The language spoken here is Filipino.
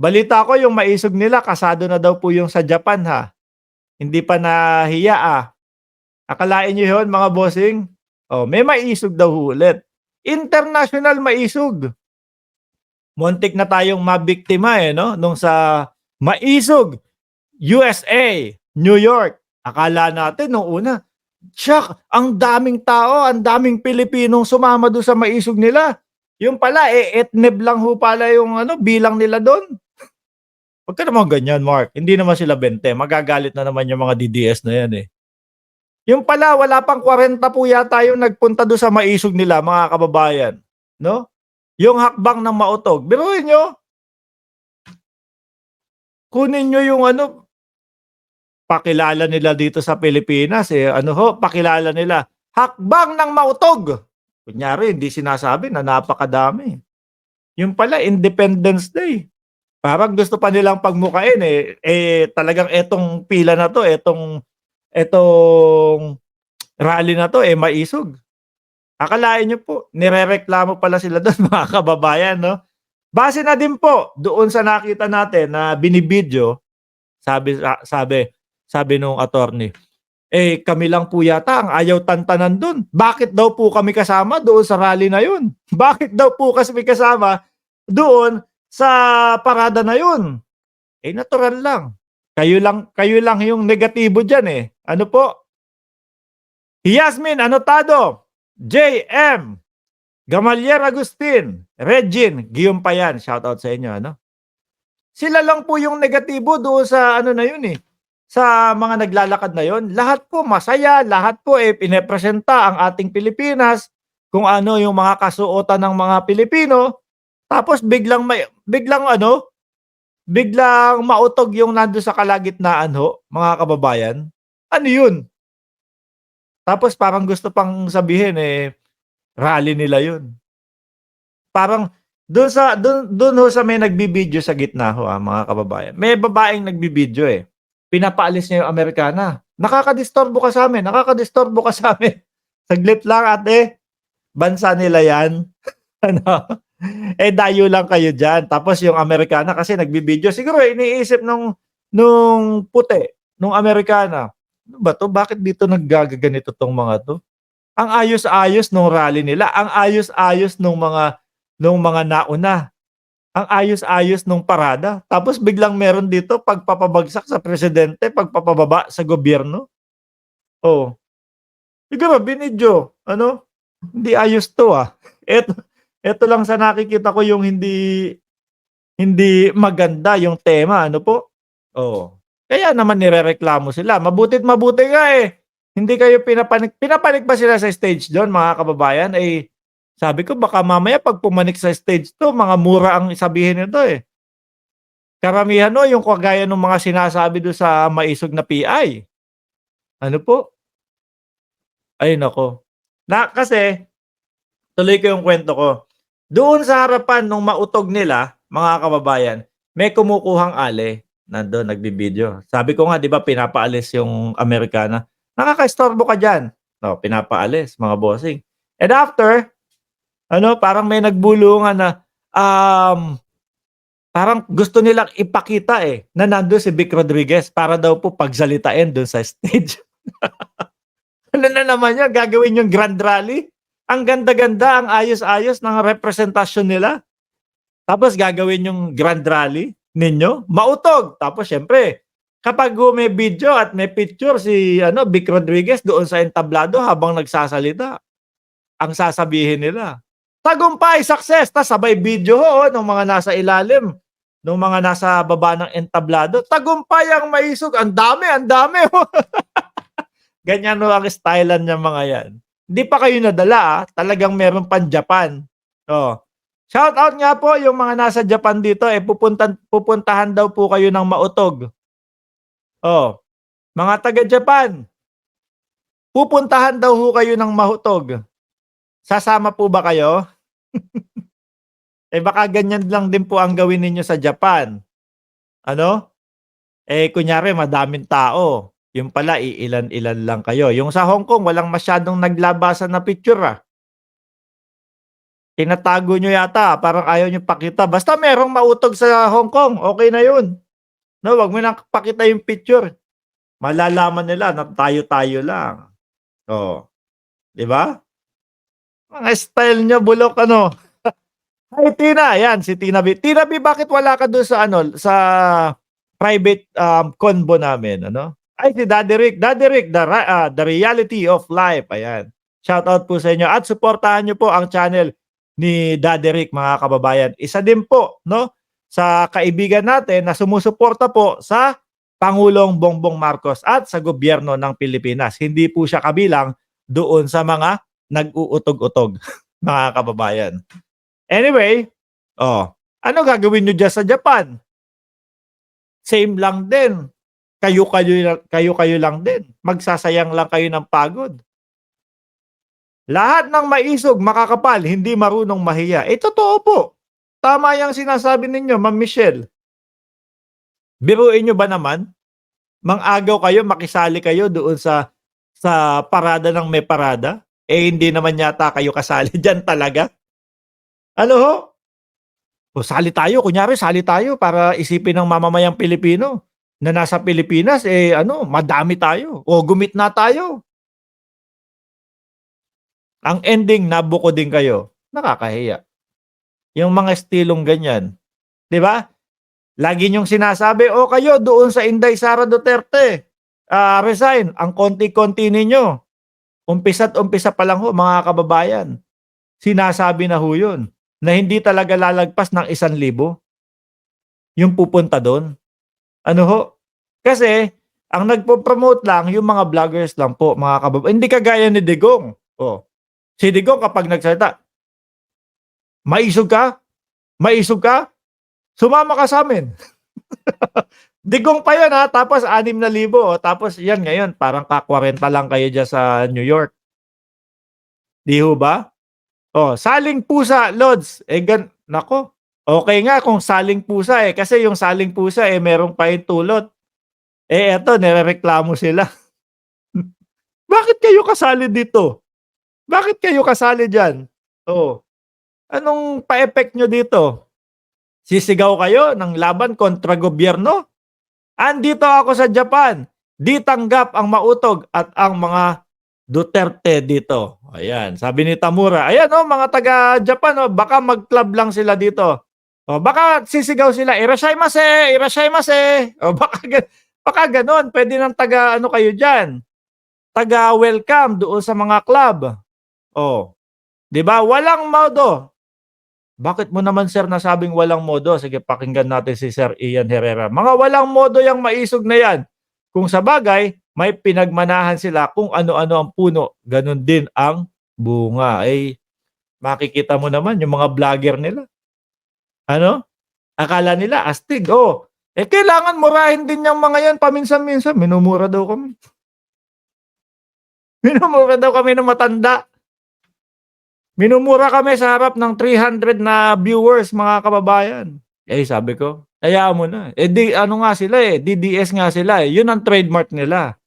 Balita ko yung maisog nila kasado na daw po yung sa Japan, ha. Hindi pa nahiya, ah. Akalain niyo yun mga bossing? Oh, may maisog daw ho ulit. International maisog. Muntik na tayong mabiktima, eh, 'no, nung sa maisog USA, New York. Akala natin nung una, "Siyak, ang daming tao, ang daming Pilipinong sumama dun sa maisog nila." Yun pala, eh, etneb lang ho pala yung ano, bilang nila dun. Wag ka naman ganyan, Mark. Hindi naman sila 20, magagalit na naman yung mga DDS na yan, eh. Yung pala wala pang 40 po yata yung nagpunta dun sa maisog nila, mga kababayan, 'no? Yung hakbang ng Mautog. Biruin niyo, kunin niyo yung ano, pakilala nila dito sa Pilipinas, eh, ano ho, pakilala nila, Hakbang ng Mautog. Kunyari hindi sinasabi na napakadami. Yun pala Independence Day. Parang gusto pa nilang pagmukhain, talagang etong pila na 'to, etong rally na 'to, maisog. Akalain niyo po nirereklamo pala sila dun mga kababayan, 'no? Base na din po doon sa nakita natin na binibidyo, sabi sabi nung attorney, kami lang po yata ang ayaw tantanan dun. Bakit daw po kami kasama doon sa rally na yun? Bakit daw po kami kasama doon sa parada na yun? Natural lang. Kayo lang yung negatibo diyan, eh. Ano po? Yasmin Anotado, JM, Gamalier Agustin, Regine Giumpayan, shoutout sa inyo, ano? Sila lang po yung negatibo doon sa ano na yun, sa mga naglalakad na yun. Lahat po masaya, lahat po, pinepresenta ang ating Pilipinas, kung ano yung mga kasuotan ng mga Pilipino, tapos biglang mautog yung nandun sa kalagitnaan ho, mga kababayan. Ano yun? Tapos parang gusto pang sabihin, rally nila yun. Parang dun ho sa may nagbibideo sa gitna ho, mga kababayan. May babaeng nagbibideo, eh. Pinapaalis niya yung Amerikana. "Nakakadisturbo ka sa'min, nakakadisturbo ka sa'min." Saglit lang ate, bansa nila yan. Ano, dayo lang kayo diyan. Tapos yung Amerikana kasi nagbibideo, siguro iniisip nung puti, nung Amerikana, "Ano ba 'to, bakit dito naggagaganito 'tong mga 'to? Ang ayos-ayos nung rally nila, ang ayos-ayos nung mga nauna, ang ayos-ayos nung parada, tapos biglang meron dito pagpapabagsak sa presidente, pagpapababa sa gobyerno." Oh, siguro binidyo, ano, "Hindi ayos 'to, ah." Eto eto lang sa nakikita ko yung hindi hindi maganda yung tema, ano po? Oo. Kaya naman nirereklamo sila, mabutit mabuti nga, hindi kayo pinapanik ba sila sa stage dun, mga kababayan? Sabi ko baka mamaya 'pag pumanik sa stage 'to mga mura ang sabihin nito, eh. Karamihan 'no yung kagaya nung mga sinasabi dun sa maisog na PI. Ano po? Ay naku. Kasi tuloy ko yung kwento ko. Doon sa harapan nung mautog nila, mga kababayan, may kumukuhang ale, nandun nagbibideo. Sabi ko nga 'di ba pinapaalis yung Amerikana, "Nakakaistorbo ka diyan." Oh, pinapaalis mga bossing. And after, ano parang may nagbulungan na, parang gusto nilang ipakita, na nandun si Vic Rodriguez para daw po pagsalitain dun sa stage. Ano na naman yun, gagawin yung grand rally? Ang ganda-ganda, ang ayos-ayos ng representasyon nila. Tapos gagawin yung grand rally ninyo, mautog. Tapos siyempre, kapag may video at may picture si ano, Vic Rodriguez doon sa entablado habang nagsasalita, ang sasabihin nila, "Tagumpay, success!" Tas sabay video ho, nung mga nasa ilalim, nung mga nasa baba ng entablado, "Tagumpay ang maisog." Ang dami ho. Ganyan ho ang stylean niyang mga yan. Hindi pa kayo nadala, talagang meron pang Japan. Oh, shoutout nga po yung mga nasa Japan dito, pupuntahan daw po kayo ng Mautog. Oh, mga taga-Japan, pupuntahan daw ho kayo ng Mautog. Sasama po ba kayo? Baka ganyan lang din po ang gawin ninyo sa Japan. Ano? Kunyari madaming tao, yung pala iilan-ilan lang kayo. Yung sa Hong Kong walang masyadong naglabasan na picture, ah. Tinatago niyo yata, parang ayaw niyong pakita. Basta merong mautog sa Hong Kong, okey na 'yun. 'No, 'wag mo ng pakita yung picture. Malalaman nila na tayo-tayo lang. Oh, 'di ba? Mga style niyo bulok ano. Hi Tina, ayan si Tina B. Tina B, bakit wala ka dun sa ano, sa private, convo namin ano? Ay si Daddy Rick. Daddy Rick, the reality of life, ayan. Shoutout po sa inyo at suportahan niyo po ang channel ni Daddy Rick mga kababayan. Isa din po 'no, sa kaibigan natin na sumusuporta po sa Pangulong Bongbong Marcos at sa gobyerno ng Pilipinas. Hindi po siya kabilang doon sa mga nag-uutog-utog mga kababayan. Anyway, oh, ano gagawin niyo diyan sa Japan? Same lang din. Kayo-kayo lang din. Magsasayang lang kayo ng pagod. Lahat ng maisog, makakapal, hindi marunong mahiya. Eh, totoo po. Tama yang sinasabi ninyo, Ma'am Michelle. Biruin niyo ba naman, mang-agaw kayo, makisali kayo doon sa parada ng may parada? Eh, hindi naman yata kayo kasali diyan talaga. Ano ho? O sali tayo, kunyari sali tayo para isipin ng mamamayang Pilipino na nasa Pilipinas, eh, ano, madami tayo o gumit na tayo. Ang ending, nabuko din kayo. Nakakahiya. Yung mga estilong ganyan, 'di ba? Lagi niyong sinasabi, "O kayo doon sa Inday Sara Duterte, resign." Ang konti-konti ninyo. Umpisa't umpisa pa lang ho mga kababayan. Sinasabi na ho 'yun, na hindi talaga lalagpas ng 1,000 yung pupunta do'n. Ano ho? Kasi ang nagpo-promote lang yung mga vloggers lang po mga hindi kagaya ni Digong. Oh, si Digong kapag nagsalita, "Maisog ka? Maisog ka? Sumama ka sa'min." Digong pa 'yun, tapos 6,000 oh, tapos 'yan ngayon parang ka-40 lang kayo diyan sa New York, 'di ho ba? Oh, saling pusa, lods, eh, naku, okey nga kung saling pusa, eh, kasi yung saling pusa, eh, merong pahintulot. Eh, eto nirereklamo sila. Bakit kayo kasali dito? Bakit kayo kasali diyan? Oh, anong pa-effect niyo dito? Sisigaw kayo ng laban kontra gobyerno? "Andito ako sa Japan, di tanggap ang mautog at ang mga Duterte dito." Ayan, sabi ni Tamura. Ayan oh, mga taga-Japan oh, baka mag-club lang sila dito. O baka sisigaw sila, "Irashaimase, irashaimase." O baka gano'n. Puwede ng taga-ano kayo diyan, taga-welcome doon sa mga club. Oh, 'di ba? Walang modo. Bakit mo naman sir nasabing walang modo? Sige, pakinggan natin si Sir Ian Herrera. Mga walang modo yang maisog na yan. Kung sa bagay, may pinagmanahan sila kung ano-ano ang puno, ganun din ang bunga. Eh, makikita mo naman yung mga vlogger nila. Ano? Akala nila astig. Oh, eh kailangan murahin din yung mga yan paminsan-minsan. Minumura daw kami. Minumura daw kami ng matanda. Minumura kami sa harap ng 300 na viewers mga kababayan. Eh, sabi ko, hayaan mo na. Eh, di ano nga sila, eh, DDS nga sila, eh. Yun ang trademark nila.